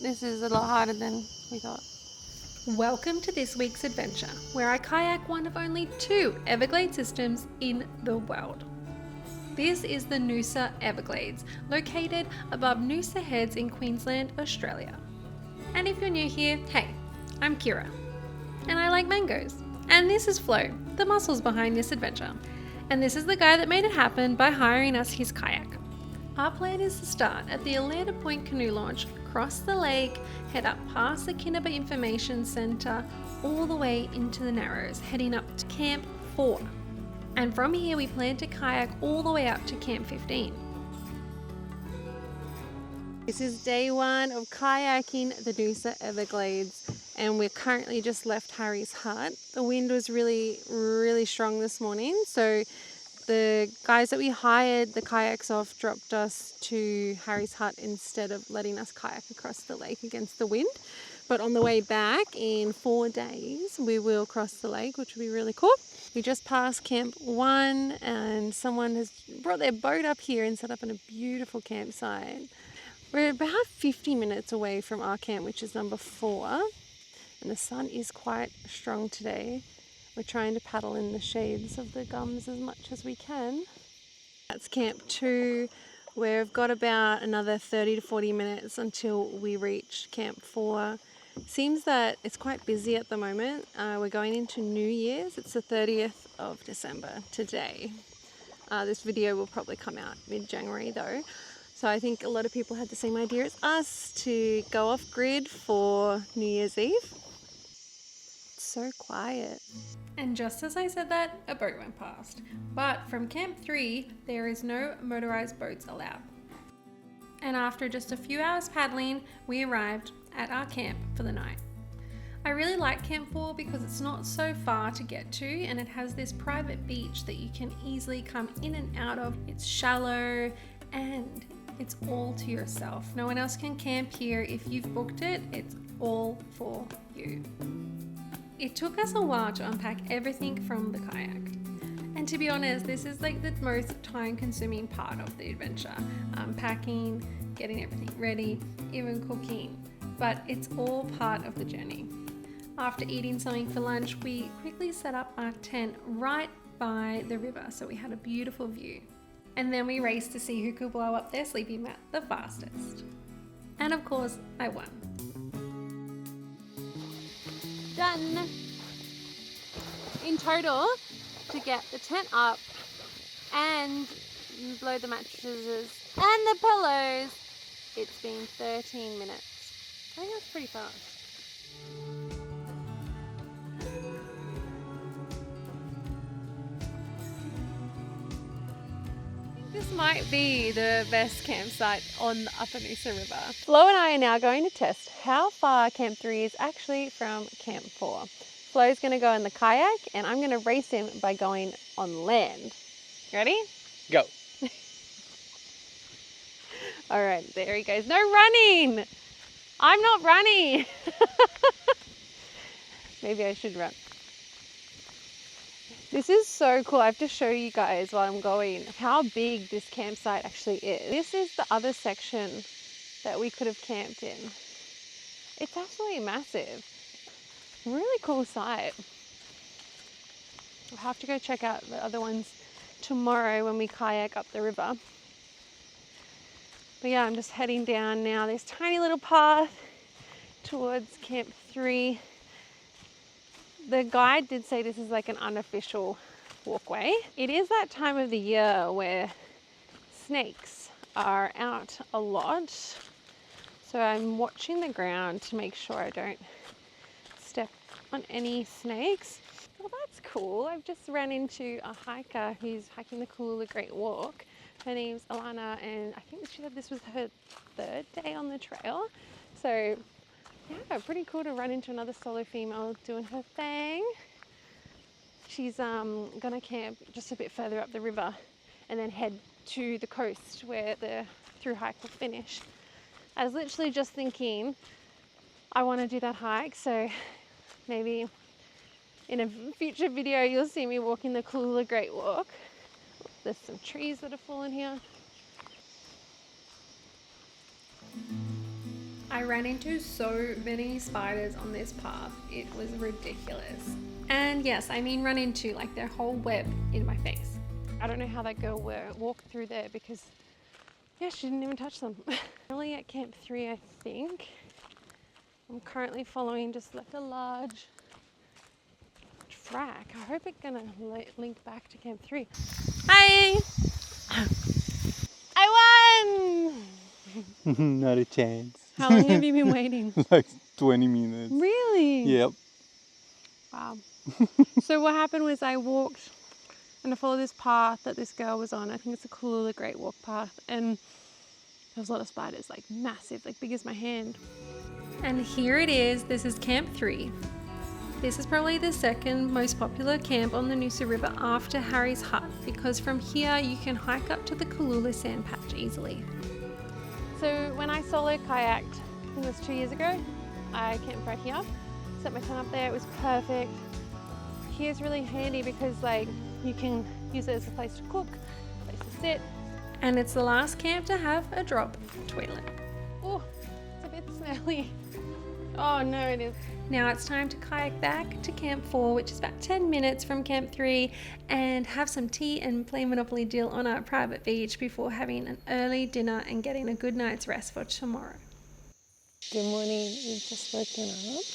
This is a lot harder than we thought. Welcome to this week's adventure, where I kayak one of only 2 Everglade systems in the world. This is the Noosa Everglades, located above Noosa Heads in Queensland, Australia. And if you're new here, hey, I'm Kira, and I like mangoes. And this is Flo, the muscles behind this adventure. And this is the guy that made it happen by hiring us his kayak. Our plan is to start at the Elanda Point Canoe Launch, cross the lake, head up past the Kinniba Information Centre, all the way into the Narrows, heading up to Camp 4. And from here we plan to kayak all the way up to Camp 15. This is day 1 of kayaking the Noosa Everglades, and we're currently just left Harry's hut. The wind was really strong this morning, so the guys that we hired the kayaks off dropped us to Harry's hut instead of letting us kayak across the lake against the wind. But on the way back in 4 days, we will cross the lake, which will be really cool. We just passed Camp 1 and someone has brought their boat up here and set up in a beautiful campsite. We're about 50 minutes away from our camp, which is number 4, and the sun is quite strong today. We're trying to paddle in the shades of the gums as much as we can. That's Camp 2. We've got about another 30 to 40 minutes until we reach Camp 4. Seems that it's quite busy at the moment. We're going into New Year's. It's the 30th of December today. This video will probably come out mid-January though. So I think a lot of people had the same idea as us to go off grid for New Year's Eve. It's so quiet. And just as I said that, a boat went past. But from Camp 3, there is no motorized boats allowed. And after just a few hours paddling, we arrived at our camp for the night. I really like Camp 4 because it's not so far to get to, and it has this private beach that you can easily come in and out of. It's shallow and it's all to yourself. No one else can camp here. If you've booked it, it's all for you. It took us a while to unpack everything from the kayak. And to be honest, this is like the most time-consuming part of the adventure. Unpacking, getting everything ready, even cooking. But it's all part of the journey. After eating something for lunch, we quickly set up our tent right by the river, so we had a beautiful view. And then we raced to see who could blow up their sleeping mat the fastest. And of course, I won. Done. In total, to get the tent up and blow the mattresses and the pillows, it's been 13 minutes. I think that's pretty fast. This might be the best campsite on the Upper Noosa River. Flo and I are now going to test how far Camp 3 is actually from Camp 4. Flo's going to go in the kayak and I'm going to race him by going on land. Ready? Go. All right, there he goes. No running! I'm not running! Maybe I should run. This is so cool. I have to show you guys while I'm going how big this campsite actually is. This is the other section that we could have camped in. It's absolutely massive. Really cool site. I'll have to go check out the other ones tomorrow when we kayak up the river. But yeah, I'm just heading down now. This tiny little path towards Camp 3. The guide did say this is like an unofficial walkway. It is that time of the year where snakes are out a lot. So I'm watching the ground to make sure I don't step on any snakes. Well, that's cool. I've just ran into a hiker who's hiking the Cooloola Great Walk. Her name's Elanda, and I think she said this was her 3rd day on the trail. So yeah, pretty cool to run into another solo female doing her thing. She's gonna camp just a bit further up the river and then head to the coast where the through hike will finish. I was literally just thinking I want to do that hike, so maybe in a future video you'll see me walking the Cooloola Great Walk. There's some trees that have fallen here. I ran into so many spiders on this path. It was ridiculous. And yes, I mean run into, like their whole web in my face. I don't know how that girl walked through there because, yeah, she didn't even touch them. Only at Camp 3, I think. I'm currently following just like a large track. I hope it's gonna link back to Camp 3. Hi! I won! Not a chance. How long have you been waiting? Like 20 minutes. Really? Yep. Wow. So what happened was I walked and I followed this path that this girl was on. I think it's the Cooloola Great Walk path, and there was a lot of spiders, like massive, like big as my hand. And here it is. This is Camp 3. This is probably the second most popular camp on the Noosa River after Harry's Hut, because from here you can hike up to the Cooloola Sand Patch easily. So when I solo kayaked, I think it was 2 years ago, I camped right here, set my tent up there, it was perfect. Here's really handy because like you can use it as a place to cook, a place to sit. And it's the last camp to have a drop toilet. Oh, it's a bit smelly. Oh no, it is. Now it's time to kayak back to Camp 4, which is about 10 minutes from Camp 3, and have some tea and play Monopoly Deal on our private beach before having an early dinner and getting a good night's rest for tomorrow. Good morning, we've just woken up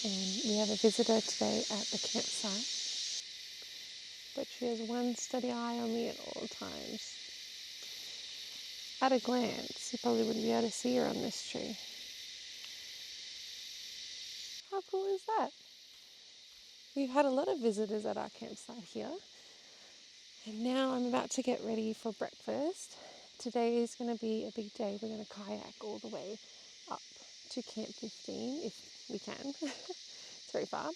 and we have a visitor today at the campsite, but she has one steady eye on me at all times. At a glance, you probably wouldn't be able to see her on this tree. How cool is that? We've had a lot of visitors at our campsite here, and now I'm about to get ready for breakfast. Today is going to be a big day. We're going to kayak all the way up to Camp 15 if we can. It's very far.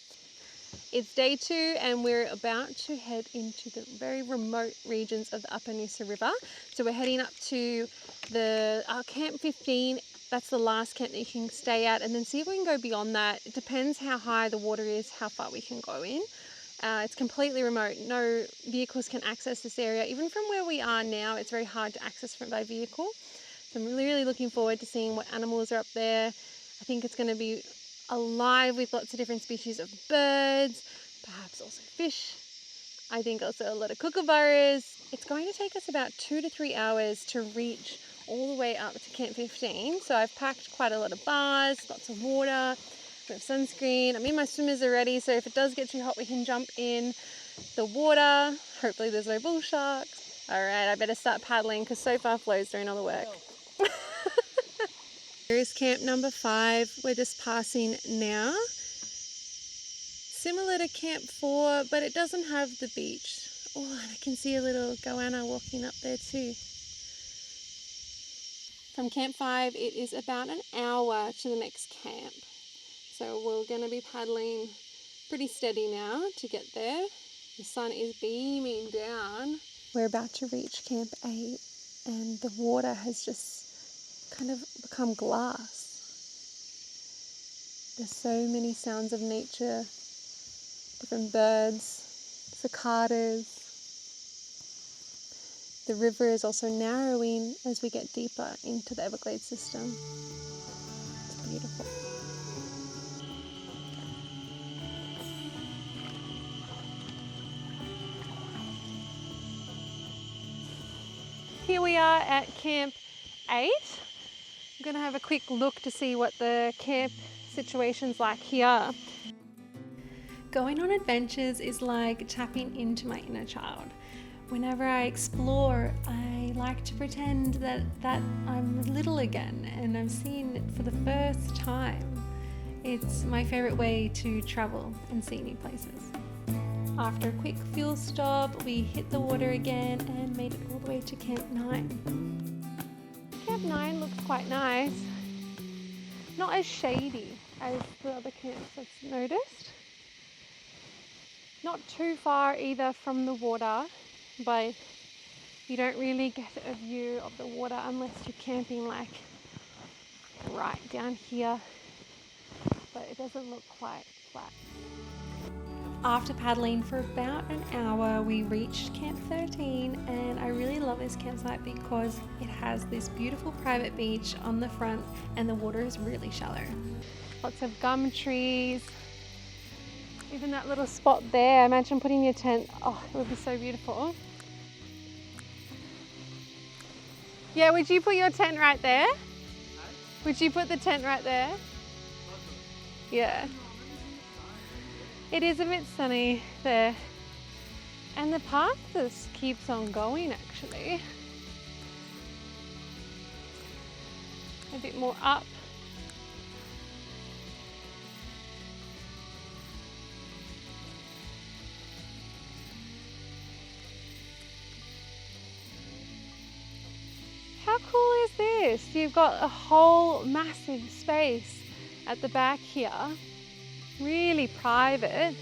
It's day 2 and we're about to head into the very remote regions of the upper Noosa River. So we're heading up to our Camp 15. That's the last camp that you can stay at, and then see if we can go beyond that. It depends how high the water is, how far we can go in. It's completely remote. No vehicles can access this area. Even from where we are now, it's very hard to access by vehicle. So I'm really looking forward to seeing what animals are up there. I think it's going to be alive with lots of different species of birds, perhaps also fish. I think also a lot of kookaburras. It's going to take us about 2 to 3 hours to reach all the way up to Camp 15. So I've packed quite a lot of bars, lots of water, we have sunscreen. I'm in my swimmers already, so if it does get too hot, we can jump in the water. Hopefully there's no bull sharks. All right, I better start paddling because so far Flo's doing all the work. Here's camp number 5. We're just passing now. Similar to Camp 4, but it doesn't have the beach. Oh, and I can see a little goanna walking up there too. From Camp 5, it is about an hour to the next camp. So we're going to be paddling pretty steady now to get there. The sun is beaming down. We're about to reach Camp 8 and the water has just kind of become glass. There's so many sounds of nature, different birds, cicadas. The river is also narrowing as we get deeper into the Everglades system. It's beautiful. Here we are at Camp 8. I'm going to have a quick look to see what the camp situation's like here. Going on adventures is like tapping into my inner child. Whenever I explore, I like to pretend that I'm little again and I'm seeing it for the first time. It's my favorite way to travel and see new places. After a quick fuel stop, we hit the water again and made it all the way to Camp 9. Camp 9 looks quite nice. Not as shady as the other camps I've noticed. Not too far either from the water, but you don't really get a view of the water unless you're camping like right down here, but it doesn't look quite flat. After paddling for about an hour, we reached Camp 13, and I really love this campsite because it has this beautiful private beach on the front and the water is really shallow. Lots of gum trees. Even that little spot there, imagine putting your tent, oh, it would be so beautiful. Yeah, would you put your tent right there? Would you put the tent right there? Yeah. It is a bit sunny there. And the path just keeps on going actually. A bit more up. How cool is this? You've got a whole massive space at the back here. Really private.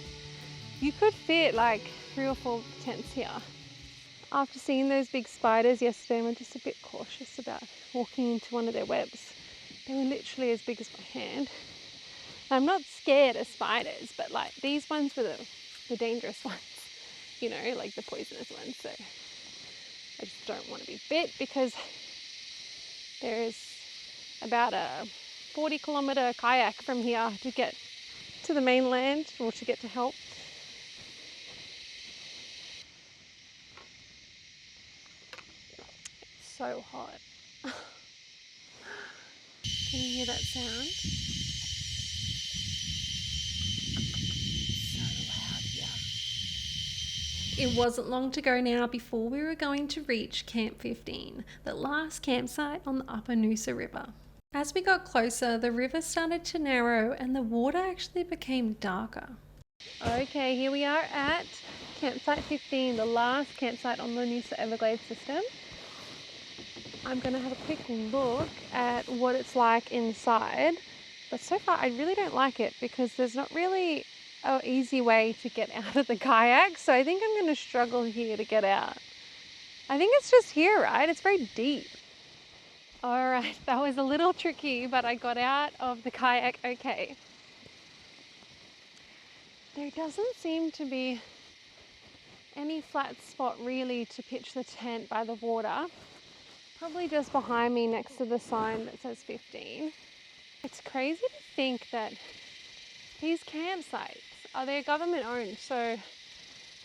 You could fit like 3 or 4 tents here. After seeing those big spiders yesterday, I'm just a bit cautious about walking into one of their webs. They were literally as big as my hand. I'm not scared of spiders, but like these ones were the dangerous ones, you know, like the poisonous ones. So I just don't want to be bit because there's about a 40-kilometer kayak from here to get to the mainland or to get to help. It's so hot. Can you hear that sound? So loud here. It wasn't long to go now before we were going to reach Camp 15, the last campsite on the upper Noosa River. As we got closer, the river started to narrow and the water actually became darker. Okay, here we are at campsite 15, the last campsite on the Noosa Everglades system. I'm going to have a quick look at what it's like inside, but so far I really don't like it because there's not really an easy way to get out of the kayak, so I think I'm going to struggle here to get out. I think it's just here, right? It's very deep. All right, that was a little tricky, but I got out of the kayak okay. There doesn't seem to be any flat spot really to pitch the tent by the water. Probably just behind me next to the sign that says 15. It's crazy to think that these campsites they're government owned, so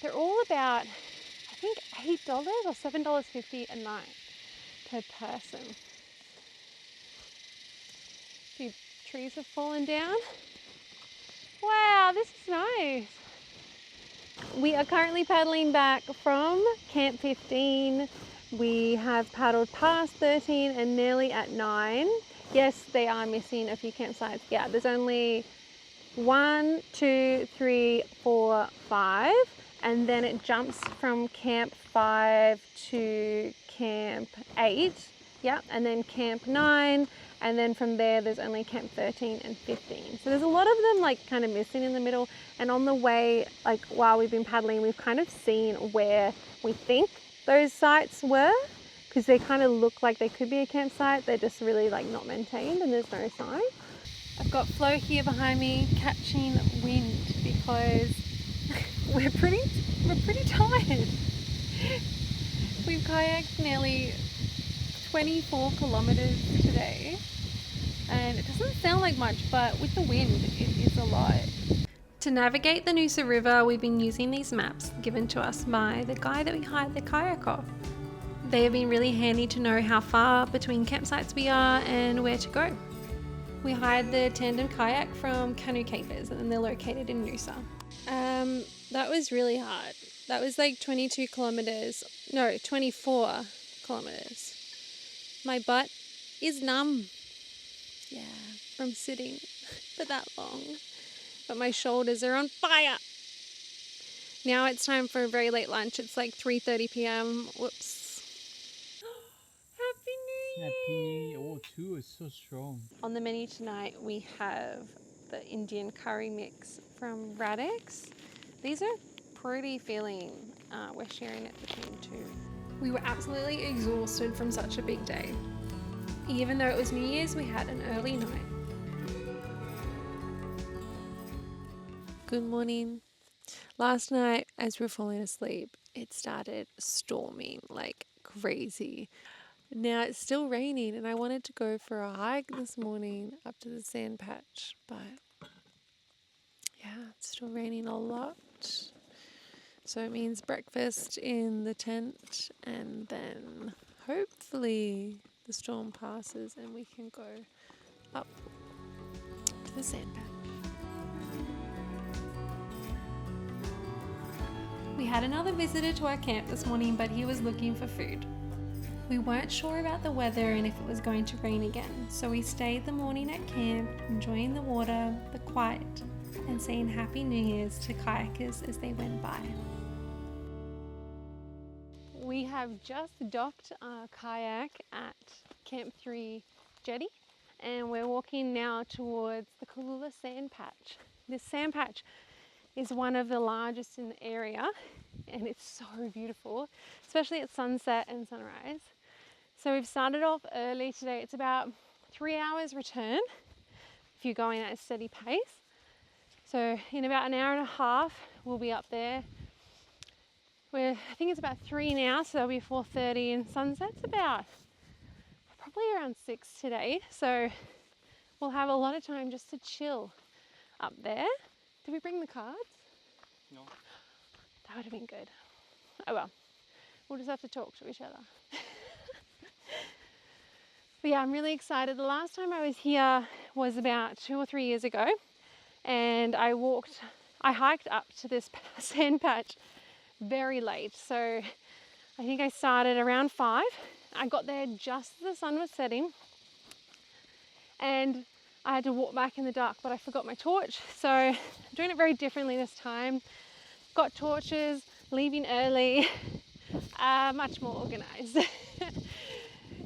they're all about, I think, $8 or $7.50 a night per person. A few trees have fallen down. Wow, this is nice. We are currently paddling back from Camp 15. We have paddled past 13 and nearly at 9. Yes, they are missing a few campsites. Yeah, there's only 1, 2, 3, 4, 5, and then it jumps from Camp 5 to Camp 8. Yeah, and then Camp 9, and then from there there's only Camp 13 and 15. So there's a lot of them like kind of missing in the middle, and on the way, like while we've been paddling, we've kind of seen where we think those sites were, because they kind of look like they could be a campsite. They're just really like not maintained and there's no sign. I've got Flo here behind me catching wind because we're pretty tired. We've kayaked nearly 24 kilometers today, and it doesn't sound like much, but with the wind it is a lot. To navigate the Noosa River, we've been using these maps given to us by the guy that we hired the kayak off. They have been really handy to know how far between campsites we are and where to go. We hired the tandem kayak from Canoe Capers, and they're located in Noosa. That was really hard. That was like 24 kilometers. My butt is numb. Yeah, from sitting for that long. But my shoulders are on fire. Now it's time for a very late lunch. It's like 3:30 p.m. Whoops. Happy New Year! Happy New Year. Oh, 2 is so strong. On the menu tonight we have the Indian curry mix from Radix. These are pretty filling. We're sharing it between 2. We were absolutely exhausted from such a big day. Even though it was New Year's, we had an early night. Good morning. Last night, as we were falling asleep, it started storming like crazy. Now it's still raining, and I wanted to go for a hike this morning up to the Sandpatch, but yeah, it's still raining a lot. So it means breakfast in the tent, and then hopefully the storm passes and we can go up to the Sandpatch. We had another visitor to our camp this morning, but he was looking for food. We weren't sure about the weather and if it was going to rain again, so we stayed the morning at camp, enjoying the water, the quiet, and saying Happy New Year's to kayakers as they went by. We have just docked our kayak at Camp 3 jetty, and we're walking now towards the Cooloola Sand Patch. This sand patch is one of the largest in the area, and it's so beautiful, especially at sunset and sunrise. So we've started off early today. It's about 3 hours return if you're going at a steady pace. So in about an hour and a half, we'll be up there. I think it's about 3 now, so that'll be 4:30, and sunset's about probably around 6 today. So we'll have a lot of time just to chill up there. Did we bring the cards? No. That would have been good. Oh well, we'll just have to talk to each other. But yeah, I'm really excited. The last time I was here was about 2 or 3 years ago, and I hiked up to this sand patch very late. So I think I started around 5. I got there just as the sun was setting, and I had to walk back in the dark, but I forgot my torch. So I'm doing it very differently this time. Got torches, leaving early, much more organized.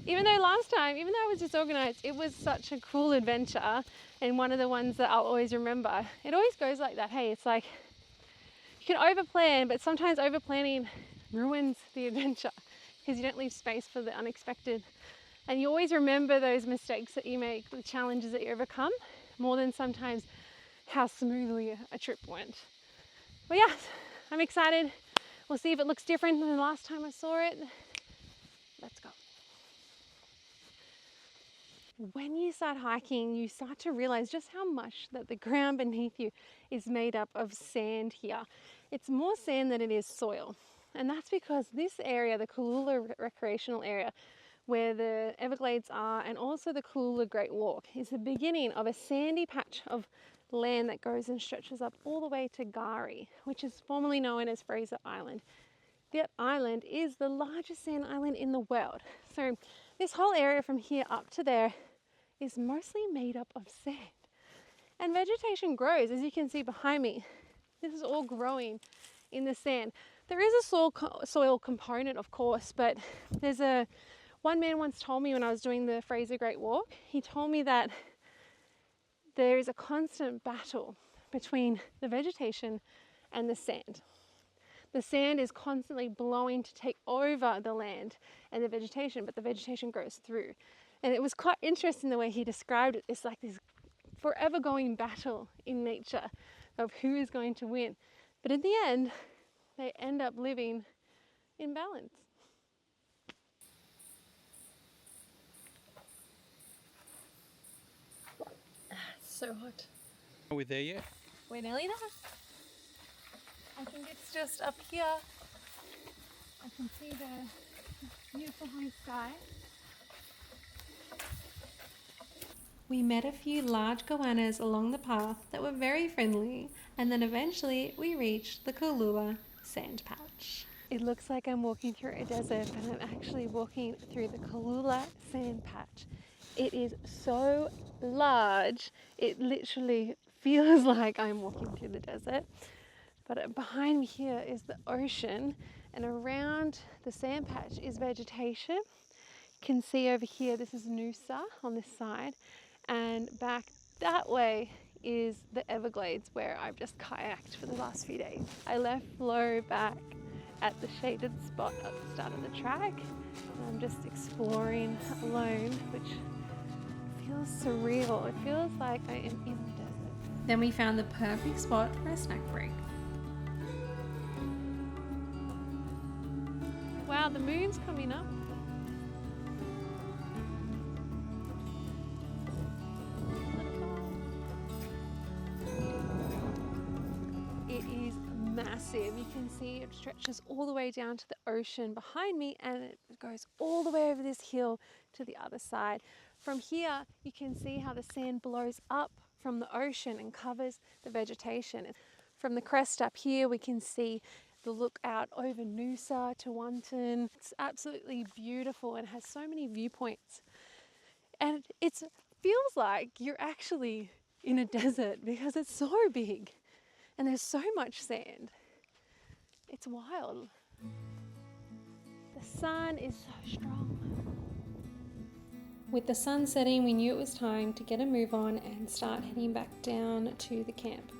Even though I was disorganized, it was such a cool adventure, and one of the ones that I'll always remember. It always goes like that. Hey, it's like you can overplan, but sometimes overplanning ruins the adventure because you don't leave space for the unexpected. And you always remember those mistakes that you make, the challenges that you overcome, more than sometimes how smoothly a trip went. But yeah, I'm excited. We'll see if it looks different than the last time I saw it. Let's go. When you start hiking, you start to realize just how much that the ground beneath you is made up of sand here. It's more sand than it is soil. And that's because this area, the Cooloola recreational area, where the Everglades are, and also the Cooloola Great Walk, is the beginning of a sandy patch of land that goes and stretches up all the way to Gari, which is formerly known as Fraser Island. That island is the largest sand island in the world. So this whole area from here up to there is mostly made up of sand. And vegetation grows, as you can see behind me. This is all growing in the sand. There is a soil component, of course, but one man once told me when I was doing the Fraser Great Walk, he told me that there is a constant battle between the vegetation and the sand. The sand is constantly blowing to take over the land and the vegetation, but the vegetation grows through. And it was quite interesting the way he described it. It's like this forever going battle in nature of who is going to win. But in the end, they end up living in balance. It's so hot. Are we there yet? We're nearly there. I think it's just up here. I can see the beautiful blue sky. We met a few large goannas along the path that were very friendly, and then eventually we reached the Cooloola Sand Patch. It looks like I'm walking through a desert, but I'm actually walking through the Cooloola Sand Patch. It is so large, it literally feels like I'm walking through the desert. But behind me here is the ocean, and around the sand patch is vegetation. You can see over here, this is Noosa on this side, and back that way is the Everglades, where I've just kayaked for the last few days. I left Flo back at the shaded spot at the start of the track, and I'm just exploring alone, which feels surreal. It feels like I am in the desert. Then we found the perfect spot for a snack break. Wow, the moon's coming up. It is massive. You can see it stretches all the way down to the ocean behind me, and it goes all the way over this hill to the other side. From here, you can see how the sand blows up from the ocean and covers the vegetation. From the crest up here, we can see the look out over Noosa to Wanton. It's absolutely beautiful and has so many viewpoints. And it feels like you're actually in a desert because it's so big and there's so much sand. It's wild. The sun is so strong. With the sun setting, we knew it was time to get a move on and start heading back down to the camp.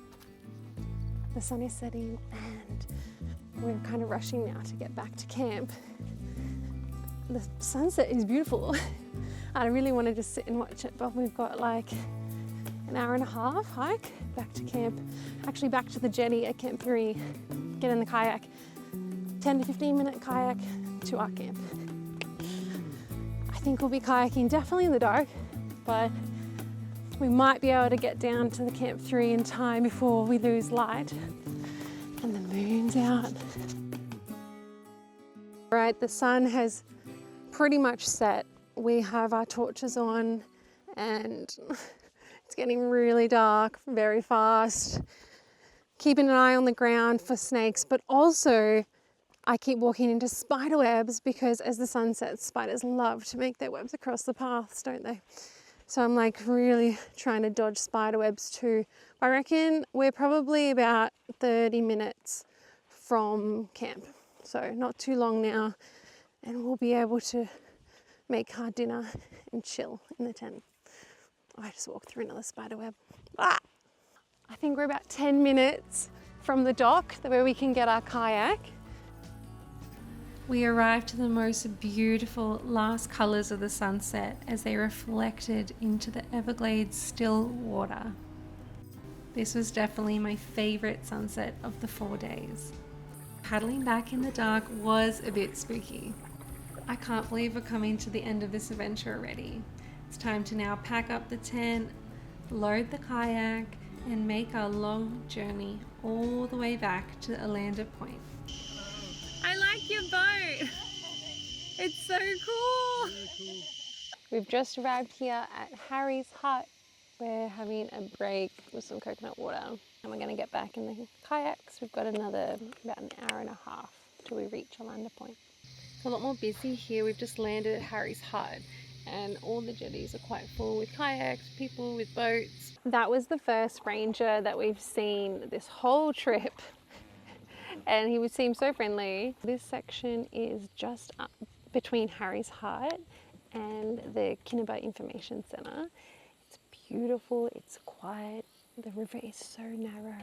The sun is setting and we're kind of rushing now to get back to camp. The sunset is beautiful. I really wanted to sit and watch it, but we've got like an hour and a half hike back to camp. Actually back to the jetty at Camp 3, get in the kayak. 10 to 15 minute kayak to our camp. I think we'll be kayaking definitely in the dark, but we might be able to get down to the Camp 3 in time before we lose light. And the moon's out. Right, the sun has pretty much set. We have our torches on and it's getting really dark very fast. Keeping an eye on the ground for snakes, but also I keep walking into spider webs because as the sun sets, spiders love to make their webs across the paths, don't they? So I'm like really trying to dodge spider webs too. I reckon we're probably about 30 minutes from camp. So not too long now, and we'll be able to make our dinner and chill in the tent. Oh, I just walked through another spider web. Ah! I think we're about 10 minutes from the dock where we can get our kayak. We arrived to the most beautiful last colours of the sunset as they reflected into the Everglades still water. This was definitely my favourite sunset of the 4 days. Paddling back in the dark was a bit spooky. I can't believe we're coming to the end of this adventure already. It's time to now pack up the tent, load the kayak, and make our long journey all the way back to Elanda Point. I like your boat. It's so cool. We've just arrived here at Harry's hut. We're having a break with some coconut water and we're going to get back in the kayaks. We've got about an hour and a half till we reach Elanda Point. It's a lot more busy here. We've just landed at Harry's hut and all the jetties are quite full with kayaks, people with boats. That was the first ranger that we've seen this whole trip. And he would seem so friendly. This section is just up between Harry's hut and the Kinniba Information Centre. It's beautiful, it's quiet, the river is so narrow.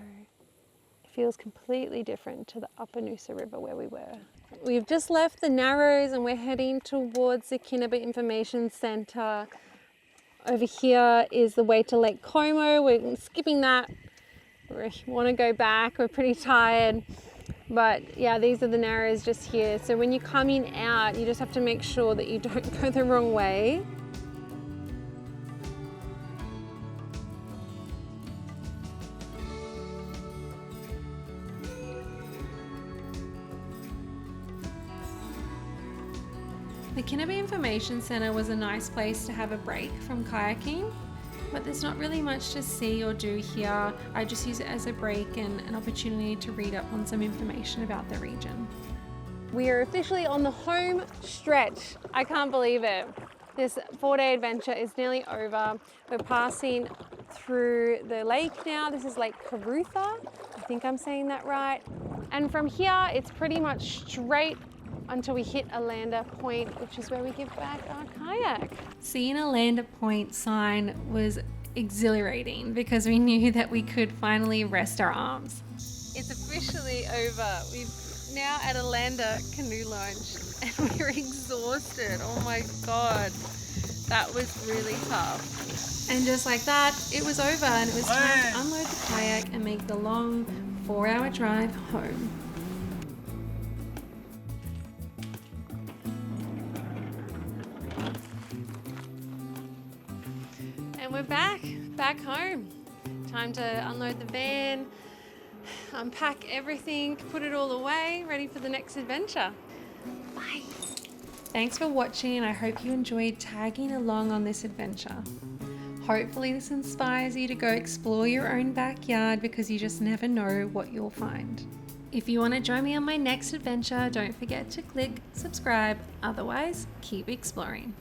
It feels completely different to the upper Noosa River where we were. We've just left the Narrows and we're heading towards the Kinniba Information Centre. Over here is the way to Lake Como. We're skipping that. We want to go back, we're pretty tired. But yeah, these are the Narrows just here. So when you're coming out, you just have to make sure that you don't go the wrong way. The Kinniba Information Centre was a nice place to have a break from kayaking, but there's not really much to see or do here. I just use it as a break and an opportunity to read up on some information about the region. We are officially on the home stretch. I can't believe it. This 4-day adventure is nearly over. We're passing through the lake now. This is Lake Carutha. I think I'm saying that right. And from here, it's pretty much straight until we hit Elanda Point, which is where we give back our kayak. Seeing a Elanda Point sign was exhilarating because we knew that we could finally rest our arms. It's officially over. We're now at Elanda Canoe Launch and we're exhausted. Oh my God, that was really tough. And just like that, it was over and it was time to unload the kayak and make the long 4-hour drive home. we're back home. Time to unload the van, unpack everything, put it all away, ready for the next adventure. Bye. Thanks for watching, and I hope you enjoyed tagging along on this adventure. Hopefully this inspires you to go explore your own backyard, because you just never know what you'll find. If you want to join me on my next adventure, don't forget to click subscribe. Otherwise, keep exploring.